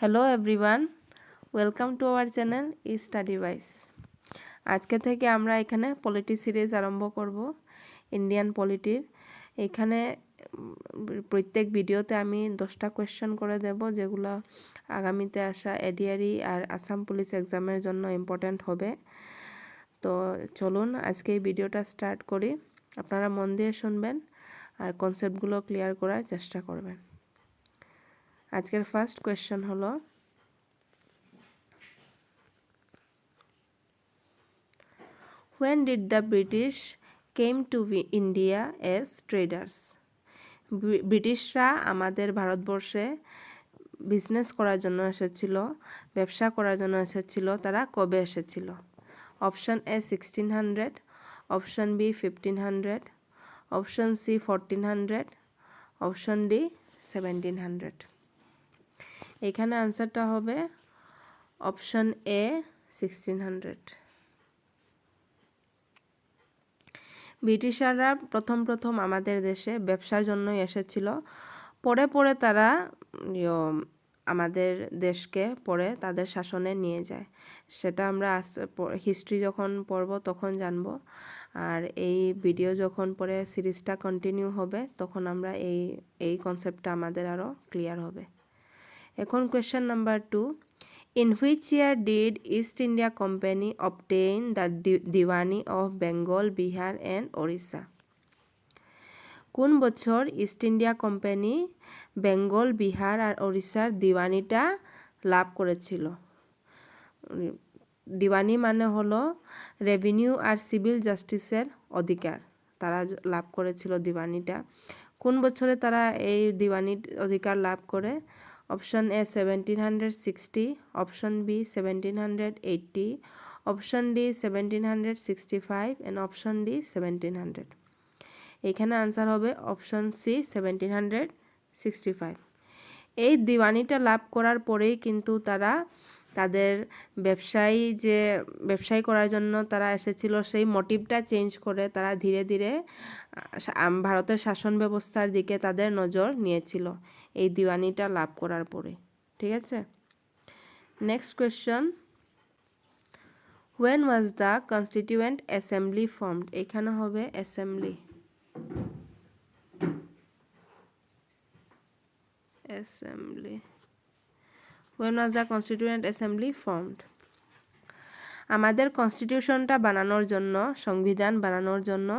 Hello everyone, welcome to our channel eStudy wise. আজকে থেকে আমরা এখানে পলিটি সিরিজ আরম্ভ করব, ইন্ডিয়ান পলিটির। এখানে প্রত্যেক ভিডিওতে আমি 10টা কোয়েশ্চেন করে দেব, যেগুলো আগামীতে আসা ADRE আর আসাম পুলিশ এক্সামের জন্য ইম্পর্ট্যান্ট হবে। তো চলুন আজকে এই ভিডিওটা স্টার্ট করি। আপনারা মন দিয়ে শুনবেন আর কনসেপ্টগুলো ক্লিয়ার করার চেষ্টা করবেন। আজকের ফার্স্ট কোয়েশ্চেন হলো, when did the British came to India as traders? ব্রিটিশরা আমাদের ভারতবর্ষে বিজনেস করার জন্য এসেছিল, ব্যবসা করার জন্য এসেছিল। তারা কবে এসেছিল? Option A 1600, option B 1500, option C 1400, option D 1700। এখানে আনসারটা হবে অপশন এ 1600। ব্রিটিশাররা প্রথম আমাদের দেশে ব্যবসার জন্যই এসেছিল। পরে পরে তারা আমাদের দেশকে পরে তাদের শাসনে নিয়ে যায়। সেটা আমরা হিস্ট্রি যখন পড়ব তখন জানব। আর এই ভিডিও যখন পরে সিরিজটা কন্টিনিউ হবে তখন আমরা এই কনসেপ্টটা আমাদের আরও ক্লিয়ার হবে। এখন question number 2, in which year did East India Company obtain the Diwani of Bengal, Bihar and Orissa? কোন বছর East India Company Bengal, Bihar আর ওড়িশার দিওয়ানিটা লাভ করেছিল? দিওয়ানি মানে হলো রেভিনিউ আর সিভিল জাস্টিসের অধিকার। তারা লাভ করেছিল দিওয়ানিটা। কোন বছরে তারা এই দিওয়ানির অধিকার লাভ করে? Option A 1760, option B 1780, option D 1765 and option D 1700। এখানে আনসার হবে অপশন সি 1765। এই দিওয়ানিটা লাভ করার পরেই কিন্তু তারা তাদের ব্যবসায়ী করার জন্য তারা এসেছিল, সেই মোটিভটা চেঞ্জ করে তারা ধীরে ধীরে ভারতের শাসন ব্যবস্থার দিকে তাদের নজর নিয়েছিল এই দিওয়ানিটা লাভ করার পরে। ঠিক আছে, next question, when was the constituent assembly formed? এখানে হবে assembly. When was the constituent assembly formed? আমাদের কনস্টিটিউশনটা বানানোর জন্য, সংবিধান বানানোর জন্য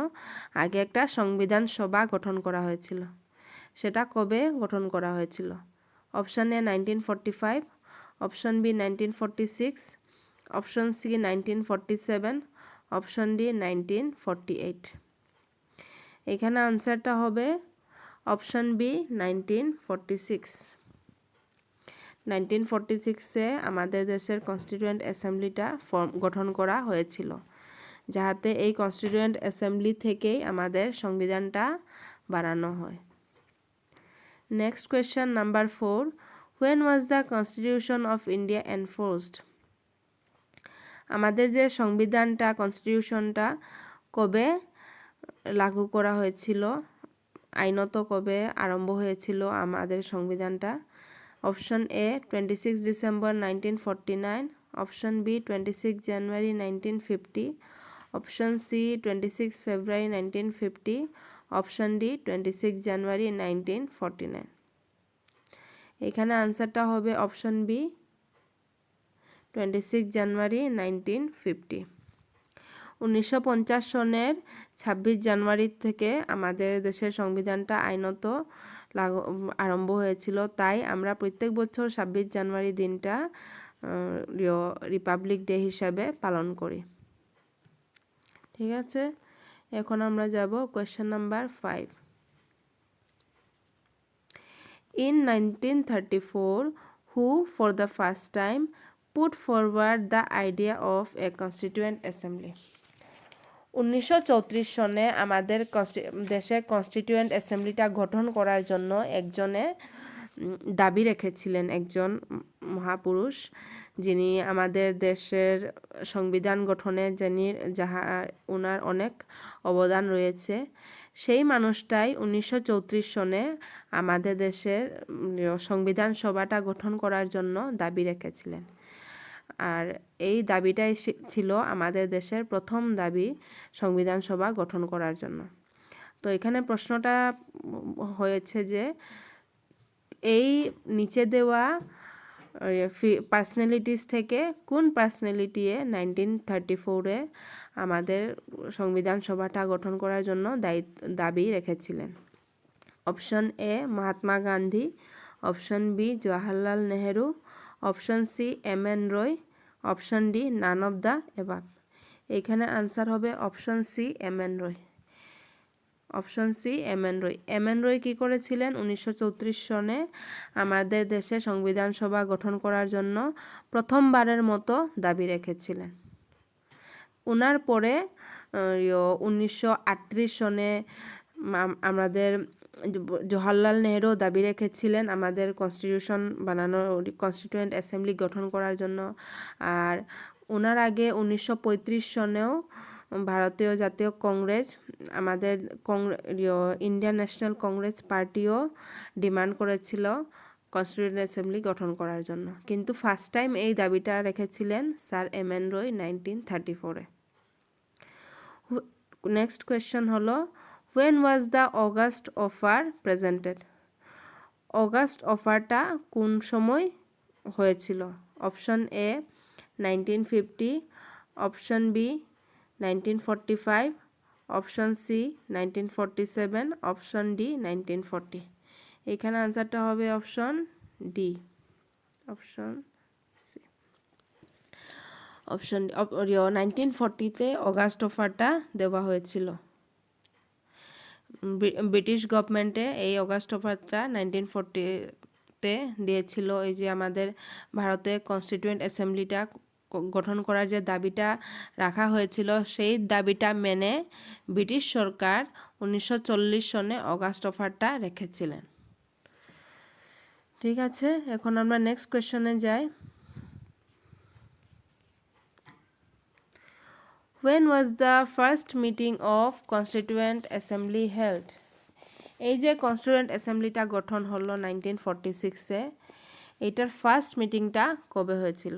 আগে একটা সংবিধান সভা গঠন করা হয়েছিল। সেটা কবে গঠন করা হয়েছিল? Option A 1945, option B 1946, option C 1947, option D 1948। এখানে আনসারটা হবে অপশন বি 1946। 1946-এ আমাদের দেশের কনস্টিটিউয়েন্ট অ্যাসেম্বলিটা গঠন করা হয়েছিল, যাহাতে এই কনস্টিটিউয়েন্ট অ্যাসেম্বলি থেকেই আমাদের সংবিধানটা বানানো হয়। Next question number 4, when was the constitution of India enforced? আমাদের যে সংবিধানটা, কনস্টিটিউশনটা কবে লাগু করা হয়েছিল, আইনত কবে আরম্ভ হয়েছিল আমাদের সংবিধানটা? Option A 26 December 1949, option B 26 January 1950, option C 26 February 1950, option D 26 January 1949। এখানে আনসারটা হবে অপশন বি 26 জানুয়ারি 1950। 1950 সনের 26 জানুয়ারি থেকে আমাদের দেশের সংবিধানটা আইনত আরম্ভ হয়েছিল। তাই আমরা প্রত্যেক বছর 26 জানুয়ারি দিনটা রিপাবলিক ডে হিসাবে পালন করি। ঠিক আছে, এখন আমরা যাব question number 5। In 1934, who for the first time put forward the idea of a constituent assembly? 1934 সনে আমাদের দেশে কনস্টিটিউয়েন্ট অ্যাসেম্বলিটা গঠন করার জন্য একজনে দাবি রেখেছিলেন, একজন মহাপুরুষ, যিনি আমাদের দেশের সংবিধান গঠনে ওনার অনেক অবদান রয়েছে। সেই মানুষটাই 1934 সনে আমাদের দেশের সংবিধান সভাটা গঠন করার জন্য দাবি রেখেছিলেন। আর এই দাবিটাই ছিল আমাদের দেশের প্রথম দাবি সংবিধান সভা গঠন করার জন্য। তো এখানে প্রশ্নটা হয়েছে যে এই নিচে দেওয়া পার্সোনালিটিস থেকে কোন পার্সোনালিটি 1934-এ আমাদের সংবিধান সভাটা গঠন করার জন্য দাবি রেখেছিলেন? Option A Mahatma Gandhi, option B Jawaharlal Nehru, option C M N. Roy, option D none of the above. এখানে আনসার হবে option C M N. Roy. Option C M N. Roy. M N. Roy কী করেছিলেন? 1934 সনে আমাদের দেশে সংবিধান সভা গঠন করার জন্য প্রথমবারের মতো দাবি রেখেছিলেন। ওনার পরে 1938 সনে আমাদের জওহরলাল নেহেরু দাবি রেখেছিলেন আমাদের কনস্টিটিউশন বানানো, কনস্টিটিউয়েন্ট অ্যাসেম্বলি গঠন করার জন্য। আর ওনার আগে 1935 সনেও ভারতীয় জাতীয় কংগ্রেস, আমাদের ইন্ডিয়ান ন্যাশনাল কংগ্রেস পার্টিও ডিমান্ড করেছিল কনস্টিটিউয়েন্ট অ্যাসেম্বলি গঠন করার জন্য। কিন্তু ফার্স্ট টাইম এই দাবিটা রেখেছিলেন স্যার এম.এন. রয় 1934-এ। নেক্সট কোয়েশ্চন হলো, when was the August offer presented? August অফারটা কোন সময় হয়েছিল? Option A 1950, option B 1945, option C 1947, option D 1940। এখানে আনসারটা হবে option D, option C. Option 1940-তে অগাস্ট অফারটা দেওয়া হয়েছিল। ব্রিটিশ গভর্নমেন্টে এই অগাস্ট অফারটা 1940-তে দিয়েছিল। এই যে আমাদের ভারতে কনস্টিটিউয়েন্ট অ্যাসেম্বলিটা গঠন করার যে দাবিটা রাখা হয়েছিল, সেই দাবিটা মেনে ব্রিটিশ সরকার 1940 সনে অগাস্ট অফারটা রেখেছিলেন। ঠিক আছে, এখন আমরা নেক্সট কোয়েশ্চনে যাই। When was the first meeting of Constituent Assembly held? এই যে কনস্টিটিউয়েন্ট অ্যাসেম্বলিটা গঠন হলো 1946-এ, এইটার ফার্স্ট মিটিংটা কবে হয়েছিল?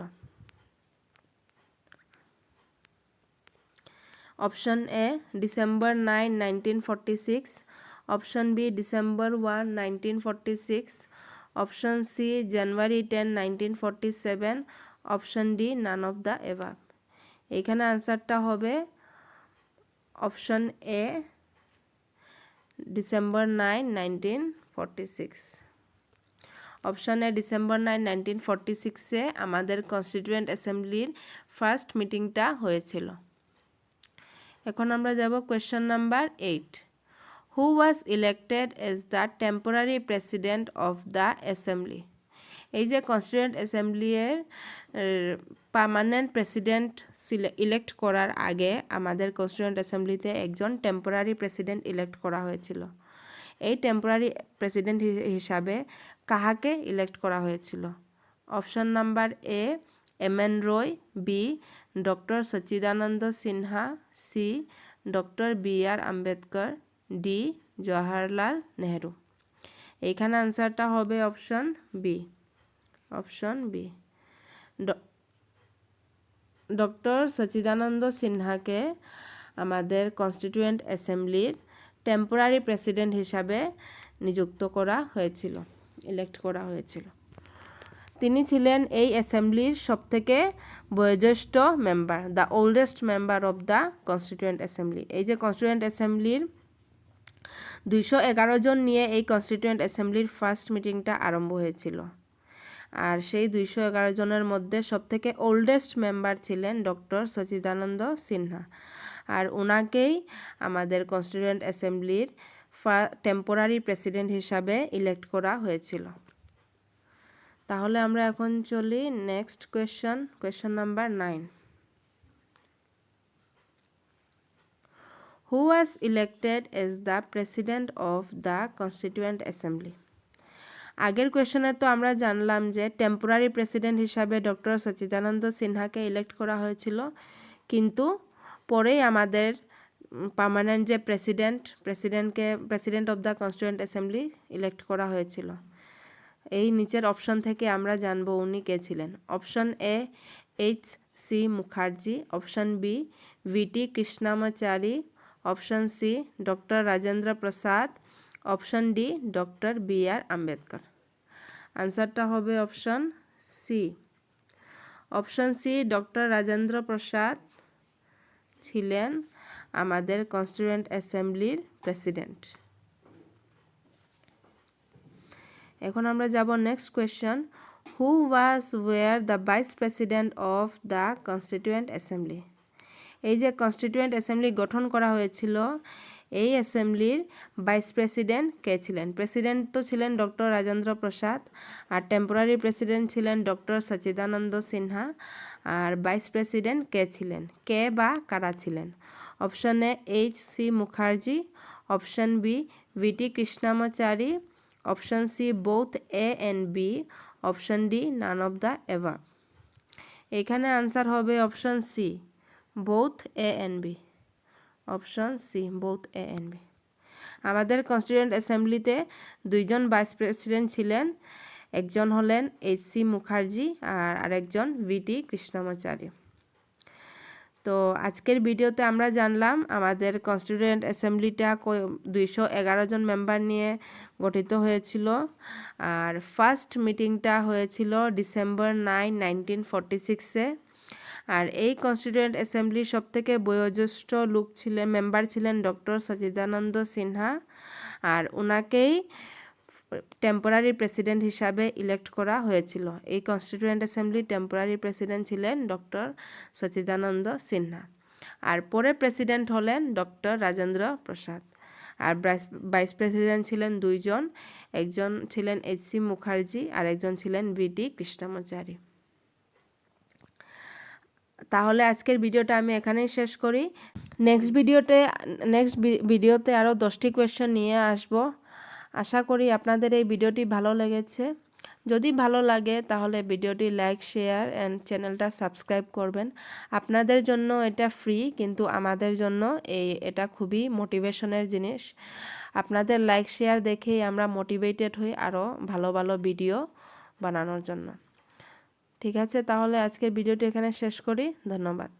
Option A December 9, 1946, option B December 1, 1946, option C January 10, 1947, option D none of the above. এখানে আনসারটা হবে option A December 9, 1946। Option A December 9, 1946-এ আমাদের কনস্টিটিউয়েন্ট অ্যাসেম্বলির ফার্স্ট মিটিংটা হয়েছিল। এখন আমরা যাব question number 8। Who was elected as the temporary president of the assembly? এই যে কনস্টিটিউয়েন্ট অ্যাসেম্বলির পার্মানেন্ট প্রেসিডেন্ট ইলেক্ট করার আগে আমাদের কনস্টিটিউয়েন্ট অ্যাসেম্বলিতে একজন টেম্পোরারি প্রেসিডেন্ট ইলেক্ট করা হয়েছিল। এই টেম্পোরারি প্রেসিডেন্ট হিসাবে কাহাকে ইলেক্ট করা হয়েছিল? Option number A M N. Roy, B doctor Sachchidananda Sinha, C doctor B R. Ambedkar, D Jawaharlal Nehru. এইখানে আনসারটা হবে option B, option B. Doctor Sachchidananda সিনহাকে আমাদের কনস্টিটিউয়েন্ট অ্যাসেম্বলির টেম্পোরারি প্রেসিডেন্ট হিসাবে নিযুক্ত করা হয়েছিল, ইলেক্ট করা হয়েছিল। তিনি ছিলেন এই অ্যাসেম্বলির সবথেকে বয়োজ্যেষ্ঠ member, the oldest member of the constituent assembly. এই যে কনস্টিটিউয়েন্ট অ্যাসেম্বলির 211 জন নিয়ে এই কনস্টিটিউয়েন্ট অ্যাসেম্বলির ফার্স্ট মিটিংটা আরম্ভ হয়েছিল। আর সেই 211 জনের মধ্যে সবথেকে ওল্ডেস্ট মেম্বার ছিলেন ডক্টর সচ্চিদানন্দ সিনহা। আর ওনাকেই আমাদের কনস্টিটিউয়েন্ট অ্যাসেম্বলির টেম্পোরারি প্রেসিডেন্ট হিসাবে ইলেক্ট করা হয়েছিল। তাহলে আমরা এখন চলি next question, question number 9। Who was elected as the president of the constituent assembly? আগের কোয়েশ্চনে তো আমরা জানলাম যে টেম্পোরারি প্রেসিডেন্ট হিসাবে ডক্টর সচ্চিদানন্দ সিনহাকে ইলেক্ট করা হয়েছিল, কিন্তু পরেই আমাদের পার্মানেন্ট যে president of the constituent assembly elect করা হয়েছিল। এই নিচের অপশন থেকে আমরা জানবো উনি কে ছিলেন। Option A H.C. Mukherjee, option B V.T. Krishnamachari, option C doctor Rajendra Prasad, option D doctor B.R. Ambedkar. আনসারটা হবে option C. Option C doctor Rajendra Prasad ছিলেন আমাদের কনস্টিটিউয়েন্ট অ্যাসেম্বলির প্রেসিডেন্ট। এখন আমরা যাব next question. Who were the vice president of the constituent assembly? এই যে কনস্টিটিউয়েন্ট অ্যাসেম্বলি গঠন করা হয়েছিল, এই অ্যাসেম্বলির ভাইস প্রেসিডেন্ট কে ছিলেন? প্রেসিডেন্ট তো ছিলেন ডক্টর রাজেন্দ্র প্রসাদ, আর টেম্পোরারি প্রেসিডেন্ট ছিলেন ডক্টর সচিদানন্দ সিনহা, আর ভাইস প্রেসিডেন্ট কে ছিলেন, কে বা কারা ছিলেন? Option A H.C. Mukherjee, option B V.T. Krishnamachari, option C both A and B, option D none of the above. এখানে আনসার হবে option C both A and B. Option C both A and B. আমাদের constituent অ্যাসেম্বলিতে দুইজন vice president ছিলেন, একজন হলেন H.C. Mukherjee আর আরেকজন V.T. কৃষ্ণামাচারী। তো আজকের ভিডিওতে আমরা জানলাম আমাদের কনস্টিটিউয়েন্ট অ্যাসেম্বলিটা 211 জন মেম্বার নিয়ে গঠিত হয়েছিল, আর ফার্স্ট মিটিংটা হয়েছিল ডিসেম্বর 9, 1946-এ। আর এই কনস্টিটিউয়েন্ট অ্যাসেম্বলির সবথেকে বয়োজ্যেষ্ঠ মেম্বার ছিলেন ডক্টর সচিদানন্দ সিনহা, আর ওনাকেই টেম্পোরারি প্রেসিডেন্ট হিসাবে ইলেক্ট করা হয়েছিল। এই কনস্টিটিউয়েন্ট অ্যাসেম্বলির টেম্পোরারি প্রেসিডেন্ট ছিলেন ডক্টর সচিদানন্দ সিনহা, আর পরে প্রেসিডেন্ট হলেন ডক্টর রাজেন্দ্র প্রসাদ। আর ভাইস প্রেসিডেন্ট ছিলেন দুইজন, একজন ছিলেন H.C. মুখার্জি আর একজন ছিলেন V.T. কৃষ্ণামাচারী। তাহলে আজকের ভিডিওটা আমি এখানেই শেষ করি। নেক্সট ভিডিওতে আরও 10টি কোয়েশ্চেন নিয়ে আসব। আশা করি আপনাদের এই ভিডিওটি ভালো লেগেছে। যদি ভালো লাগে তাহলে ভিডিওটি লাইক, শেয়ার অ্যান্ড চ্যানেলটা সাবস্ক্রাইব করবেন। আপনাদের জন্য এটা ফ্রি, কিন্তু আমাদের জন্য এটা খুবই মোটিভেশনের জিনিস। আপনাদের লাইক শেয়ার দেখেই আমরা মোটিভেটেড হই আরও ভালো ভালো ভিডিও বানানোর জন্য। ঠিক আছে, তাহলে আজকের ভিডিওটি এখানে শেষ করি। ধন্যবাদ।